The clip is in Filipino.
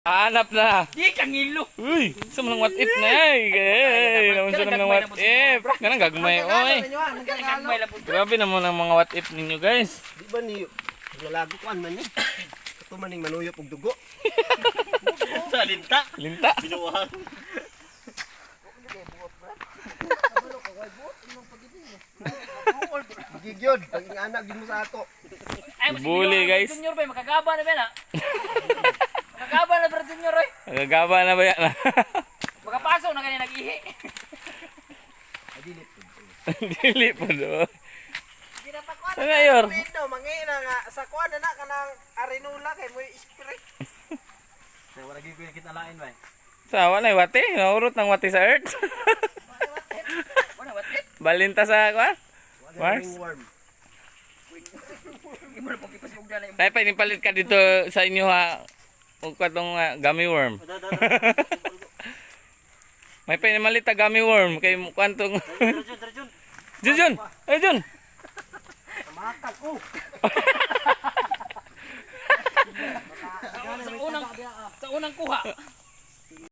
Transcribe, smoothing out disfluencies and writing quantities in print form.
Hanap na. Di kang ilo. Uy, sa mga what if na naman sa mga what if. Ganang gagmay, oy. Nagkagmay lang po. Grabe naman ang mga what if ninyo, guys. Di ba ni nalago ko man ni? Ito maning manuyop og dugo. Sa linta. Linta. Binuwang. Gigyod, paging anak gid mo sa ato. Bully, guys. Junior ba makagaba na ba na? Makagaba na ba junior oy? Nagagaba na ba yan? Makapasok na kanina nag-ihi. Dili po do. Ginapakuan. Ano yor? Mangina nga sa kuan na kanang arinula kay mo spray. Sa wala gyud kita lain ba? Sa wala wati, naurot ng wati sa earth. Wala what? Balinta sa kuan. Mars. Worm. Imo na pong ipasibog dala imo. Tay pa palit ka dito sa inyo ha. Ug katong gummy worm. May pa malit ta gummy worm kay kwantong. Jun. Ay Jun. Makak ko. Sa unang kuha.